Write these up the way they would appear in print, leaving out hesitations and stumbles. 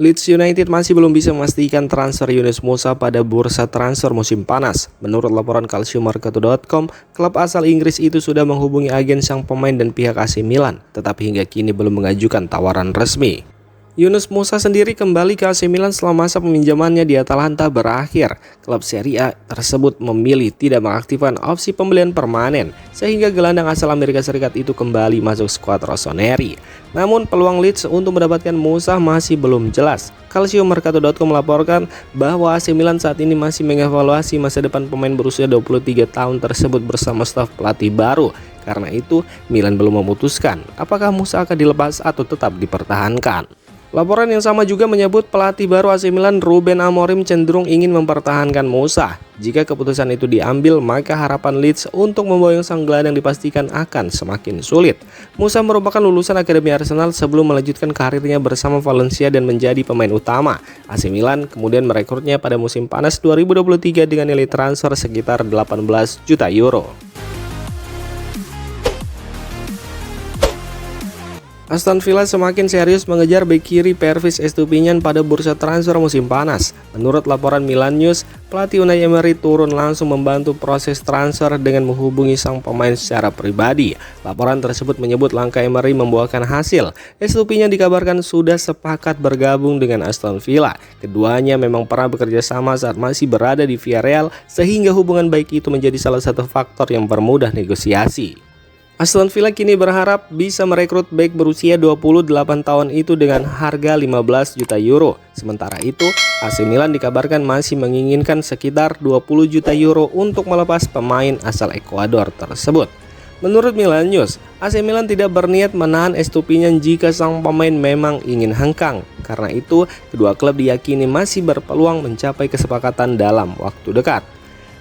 Leeds United masih belum bisa memastikan transfer Yunus Musa pada bursa transfer musim panas. Menurut laporan calciomercato.com, klub asal Inggris itu sudah menghubungi agen sang pemain dan pihak AC Milan, tetapi hingga kini belum mengajukan tawaran resmi. Yunus Musa sendiri kembali ke AC Milan setelah masa peminjamannya di Atalanta berakhir. Klub Serie A tersebut memilih tidak mengaktifkan opsi pembelian permanen, sehingga gelandang asal Amerika Serikat itu kembali masuk skuad rossoneri. Namun peluang Leeds untuk mendapatkan Musa masih belum jelas. Calciomercato.com melaporkan bahwa AC Milan saat ini masih mengevaluasi masa depan pemain berusia 23 tahun tersebut bersama staf pelatih baru. Karena itu, Milan belum memutuskan apakah Musa akan dilepas atau tetap dipertahankan. Laporan yang sama juga menyebut pelatih baru AC Milan Ruben Amorim cenderung ingin mempertahankan Musa. Jika keputusan itu diambil, maka harapan Leeds untuk memboyong sang gelandang dipastikan akan semakin sulit. Musa merupakan lulusan Akademi Arsenal sebelum melanjutkan karirnya bersama Valencia dan menjadi pemain utama. AC Milan kemudian merekrutnya pada musim panas 2023 dengan nilai transfer sekitar 18 juta euro. Aston Villa semakin serius mengejar bek kiri Pervis Estupiñán pada bursa transfer musim panas. Menurut laporan Milan News, pelatih Unai Emery turun langsung membantu proses transfer dengan menghubungi sang pemain secara pribadi. Laporan tersebut menyebut langkah Emery membuahkan hasil. Estupiñán dikabarkan sudah sepakat bergabung dengan Aston Villa. Keduanya memang pernah bekerja sama saat masih berada di Villarreal, sehingga hubungan baik itu menjadi salah satu faktor yang mempermudah negosiasi. Aston Villa kini berharap bisa merekrut bek berusia 28 tahun itu dengan harga 15 juta euro. Sementara itu, AC Milan dikabarkan masih menginginkan sekitar 20 juta euro untuk melepas pemain asal Ekuador tersebut. Menurut Milan News, AC Milan tidak berniat menahan Estupiñán jika sang pemain memang ingin hengkang. Karena itu, kedua klub diyakini masih berpeluang mencapai kesepakatan dalam waktu dekat.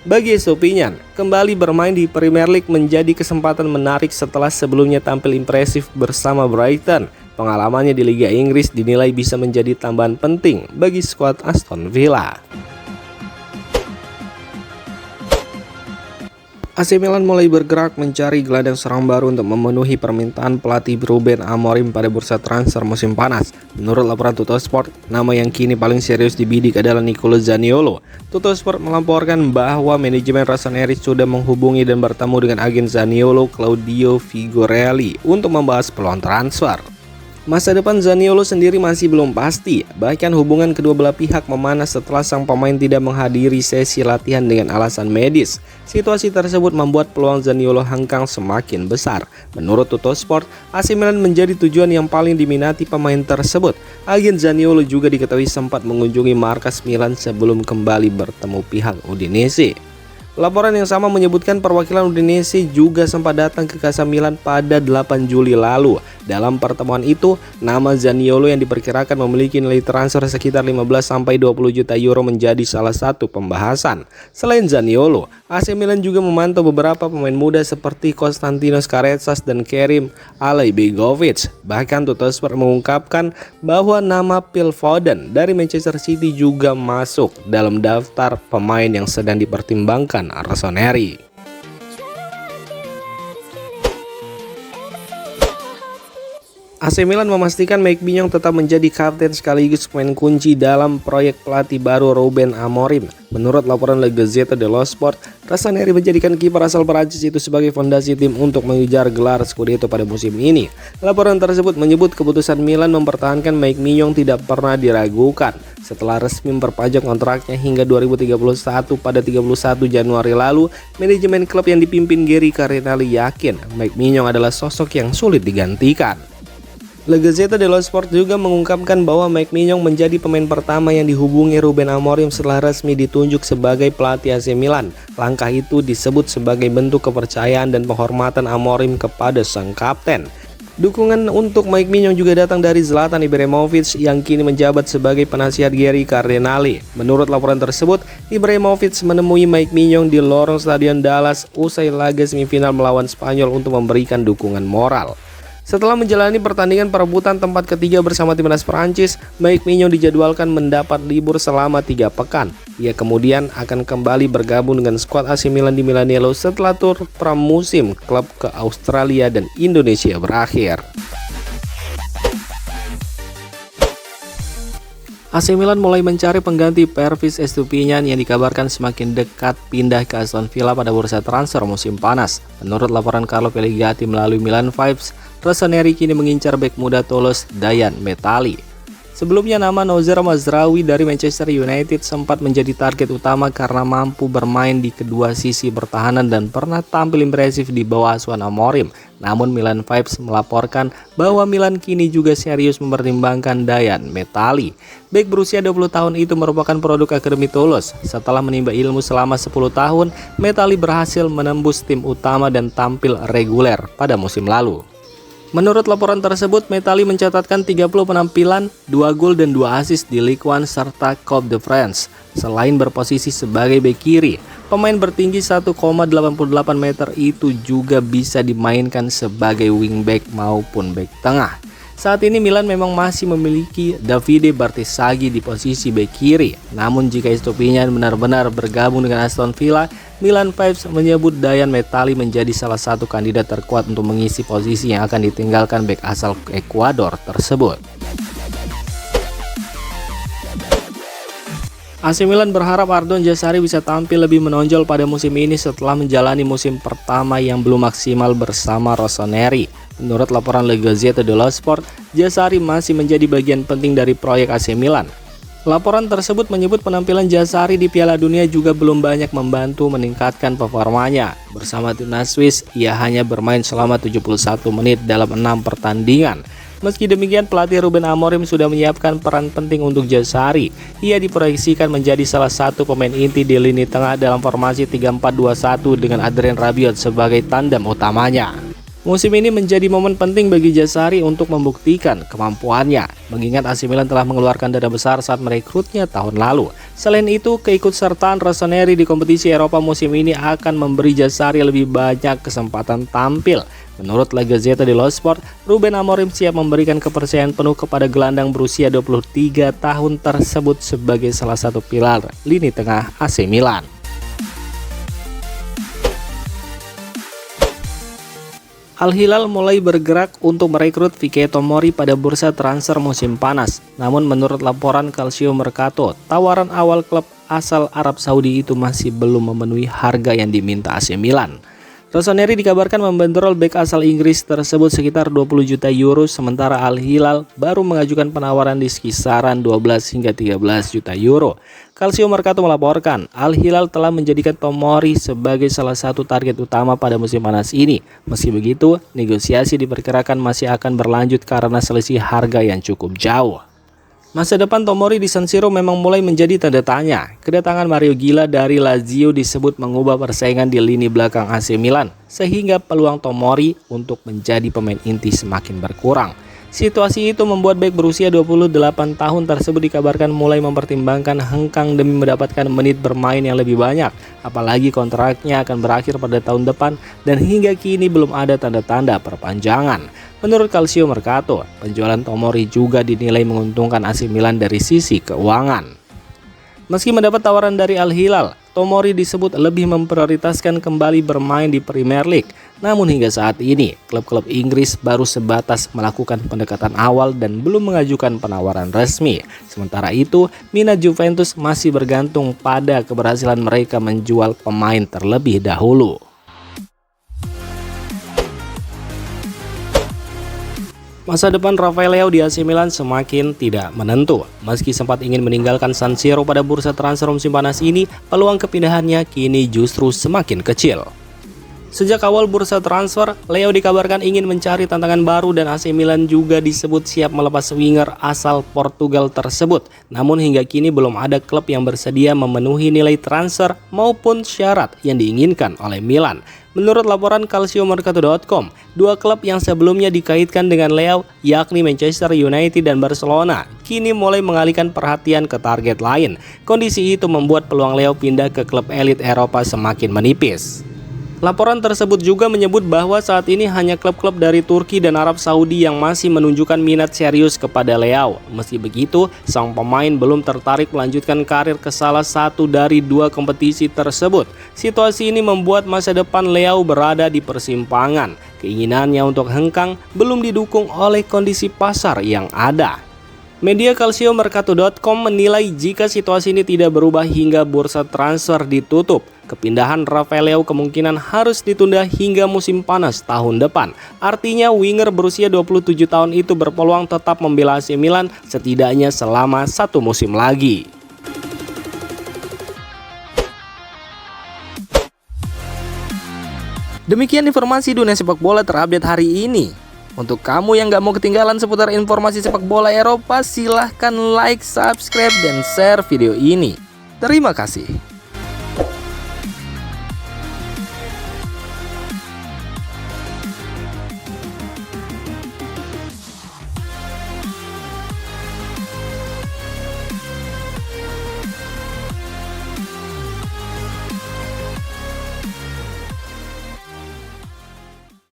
Bagi Estupiñán, kembali bermain di Premier League menjadi kesempatan menarik setelah sebelumnya tampil impresif bersama Brighton. Pengalamannya di Liga Inggris dinilai bisa menjadi tambahan penting bagi skuad Aston Villa. AC Milan mulai bergerak mencari gelandang serang baru untuk memenuhi permintaan pelatih Ruben Amorim pada bursa transfer musim panas. Menurut laporan Tuttosport, nama yang kini paling serius dibidik adalah Nicolo Zaniolo. Tuttosport melaporkan bahwa manajemen rossoneri sudah menghubungi dan bertemu dengan agen Zaniolo, Claudio Figorelli, untuk membahas peluang transfer. Masa depan Zaniolo sendiri masih belum pasti, bahkan hubungan kedua belah pihak memanas setelah sang pemain tidak menghadiri sesi latihan dengan alasan medis. Situasi tersebut membuat peluang Zaniolo hengkang semakin besar. Menurut Tuttosport, AC Milan menjadi tujuan yang paling diminati pemain tersebut. Agen Zaniolo juga diketahui sempat mengunjungi markas Milan sebelum kembali bertemu pihak Udinese. Laporan yang sama menyebutkan perwakilan Udinese juga sempat datang ke Casa Milan pada 8 Juli lalu. Dalam pertemuan itu, nama Zaniolo yang diperkirakan memiliki nilai transfer sekitar 15-20 juta euro menjadi salah satu pembahasan. Selain Zaniolo, AC Milan juga memantau beberapa pemain muda seperti Konstantinos Karetsas dan Kerim Alaibegovic. Bahkan Tuttosport mengungkapkan bahwa nama Phil Foden dari Manchester City juga masuk dalam daftar pemain yang sedang dipertimbangkan rossoneri. AC Milan memastikan Mike Maignan tetap menjadi kapten sekaligus pemain kunci dalam proyek pelatih baru Ruben Amorim. Menurut laporan La Gazzetta dello Sport, rossoneri menjadikan kiper asal Prancis itu sebagai fondasi tim untuk mengejar gelar Scudetto pada musim ini. Laporan tersebut menyebut keputusan Milan mempertahankan Mike Maignan tidak pernah diragukan. Setelah resmi memperpanjang kontraknya hingga 2031 pada 31 Januari lalu, manajemen klub yang dipimpin Geri Cardinali yakin Mike Maignan adalah sosok yang sulit digantikan. La Gazzetta dello Sport juga mengungkapkan bahwa Mike Maignan menjadi pemain pertama yang dihubungi Ruben Amorim setelah resmi ditunjuk sebagai pelatih AC Milan. Langkah itu disebut sebagai bentuk kepercayaan dan penghormatan Amorim kepada sang kapten. Dukungan untuk Mike Maignan juga datang dari Zlatan Ibrahimovic yang kini menjabat sebagai penasihat Geri Cardinali. Menurut laporan tersebut, Ibrahimovic menemui Mike Maignan di lorong Stadion Dallas usai laga semifinal melawan Spanyol untuk memberikan dukungan moral. Setelah menjalani pertandingan perebutan tempat ketiga bersama timnas Prancis, Mike Maignan dijadwalkan mendapat libur selama 3 pekan. Ia kemudian akan kembali bergabung dengan skuad AC Milan di Milanello setelah tur pramusim klub ke Australia dan Indonesia berakhir. AC Milan mulai mencari pengganti Pervis Estupiñán yang dikabarkan semakin dekat pindah ke Aston Villa pada bursa transfer musim panas. Menurut laporan Carlo Pellegatti melalui Milan Vibes, Rossoneri kini mengincar bek muda Toulouse Dayan Metali. Sebelumnya nama Nozer Mazraoui dari Manchester United sempat menjadi target utama karena mampu bermain di kedua sisi pertahanan dan pernah tampil impresif di bawah asuhan Amorim. Namun Milan Vibes melaporkan bahwa Milan kini juga serius mempertimbangkan Dayan Metali. Bek berusia 20 tahun itu merupakan produk Akademi Toulouse. Setelah menimba ilmu selama 10 tahun, Metali berhasil menembus tim utama dan tampil reguler pada musim lalu. Menurut laporan tersebut, Metali mencatatkan 30 penampilan, 2 gol dan 2 assist di Ligue 1 serta Coupe de France. Selain berposisi sebagai bek kiri, pemain bertinggi 1,88 meter itu juga bisa dimainkan sebagai wingback maupun bek tengah. Saat ini Milan memang masih memiliki Davide Bartesaghi di posisi bek kiri. Namun jika Estupiñán benar-benar bergabung dengan Aston Villa, Milan Vibes menyebut Dayan Metali menjadi salah satu kandidat terkuat untuk mengisi posisi yang akan ditinggalkan bek asal Ekuador tersebut. AC Milan berharap Ardon Jazari bisa tampil lebih menonjol pada musim ini setelah menjalani musim pertama yang belum maksimal bersama Rossoneri. Menurut laporan La Gazzetta dello Sport, Jazari masih menjadi bagian penting dari proyek AC Milan. Laporan tersebut menyebut penampilan Jazari di Piala Dunia juga belum banyak membantu meningkatkan performanya. Bersama timnas Swiss, ia hanya bermain selama 71 menit dalam 6 pertandingan. Meski demikian, pelatih Ruben Amorim sudah menyiapkan peran penting untuk Jazari. Ia diproyeksikan menjadi salah satu pemain inti di lini tengah dalam formasi 3-4-2-1 dengan Adrien Rabiot sebagai tandem utamanya. Musim ini menjadi momen penting bagi Jazari untuk membuktikan kemampuannya, mengingat AC Milan telah mengeluarkan dana besar saat merekrutnya tahun lalu. Selain itu, keikutsertaan Rossoneri di kompetisi Eropa musim ini akan memberi Jazari lebih banyak kesempatan tampil. Menurut La Gazzetta dello Sport, Ruben Amorim siap memberikan kepercayaan penuh kepada gelandang berusia 23 tahun tersebut sebagai salah satu pilar lini tengah AC Milan. Al Hilal mulai bergerak untuk merekrut Vicky Tomori pada bursa transfer musim panas. Namun menurut laporan Calcio Mercato, tawaran awal klub asal Arab Saudi itu masih belum memenuhi harga yang diminta AC Milan. Rossoneri dikabarkan membanderol bek asal Inggris tersebut sekitar 20 juta euro, sementara Al Hilal baru mengajukan penawaran di kisaran 12 hingga 13 juta euro. Calcio Mercato melaporkan, Al Hilal telah menjadikan Tomori sebagai salah satu target utama pada musim panas ini. Meski begitu, negosiasi diperkirakan masih akan berlanjut karena selisih harga yang cukup jauh. Masa depan Tomori di San Siro memang mulai menjadi tanda tanya. Kedatangan Mario Gila dari Lazio disebut mengubah persaingan di lini belakang AC Milan, sehingga peluang Tomori untuk menjadi pemain inti semakin berkurang. Situasi itu membuat bek berusia 28 tahun tersebut dikabarkan mulai mempertimbangkan hengkang demi mendapatkan menit bermain yang lebih banyak. Apalagi kontraknya akan berakhir pada tahun depan dan hingga kini belum ada tanda-tanda perpanjangan. Menurut Calcio Mercato, penjualan Tomori juga dinilai menguntungkan AC Milan dari sisi keuangan. Meski mendapat tawaran dari Al Hilal, Tomori disebut lebih memprioritaskan kembali bermain di Premier League. Namun hingga saat ini, klub-klub Inggris baru sebatas melakukan pendekatan awal dan belum mengajukan penawaran resmi. Sementara itu, minat Juventus masih bergantung pada keberhasilan mereka menjual pemain terlebih dahulu. Masa depan Rafael Leao di AC Milan semakin tidak menentu. Meski sempat ingin meninggalkan San Siro pada bursa transfer musim panas ini, peluang kepindahannya kini justru semakin kecil. Sejak awal bursa transfer, Leo dikabarkan ingin mencari tantangan baru dan AC Milan juga disebut siap melepas winger asal Portugal tersebut. Namun hingga kini belum ada klub yang bersedia memenuhi nilai transfer maupun syarat yang diinginkan oleh Milan. Menurut laporan calciomercato.com, dua klub yang sebelumnya dikaitkan dengan Leo, yakni Manchester United dan Barcelona, kini mulai mengalihkan perhatian ke target lain. Kondisi itu membuat peluang Leo pindah ke klub elit Eropa semakin menipis. Laporan tersebut juga menyebut bahwa saat ini hanya klub-klub dari Turki dan Arab Saudi yang masih menunjukkan minat serius kepada Leao. Meski begitu, sang pemain belum tertarik melanjutkan karir ke salah satu dari dua kompetisi tersebut. Situasi ini membuat masa depan Leao berada di persimpangan. Keinginannya untuk hengkang belum didukung oleh kondisi pasar yang ada. Media Calciomercato.com menilai jika situasi ini tidak berubah hingga bursa transfer ditutup, kepindahan Rafael Leao kemungkinan harus ditunda hingga musim panas tahun depan. Artinya winger berusia 27 tahun itu berpeluang tetap membela AC Milan setidaknya selama 1 musim lagi. Demikian informasi dunia sepak bola terupdate hari ini. Untuk kamu yang gak mau ketinggalan seputar informasi sepak bola Eropa, silahkan like, subscribe, dan share video ini. Terima kasih.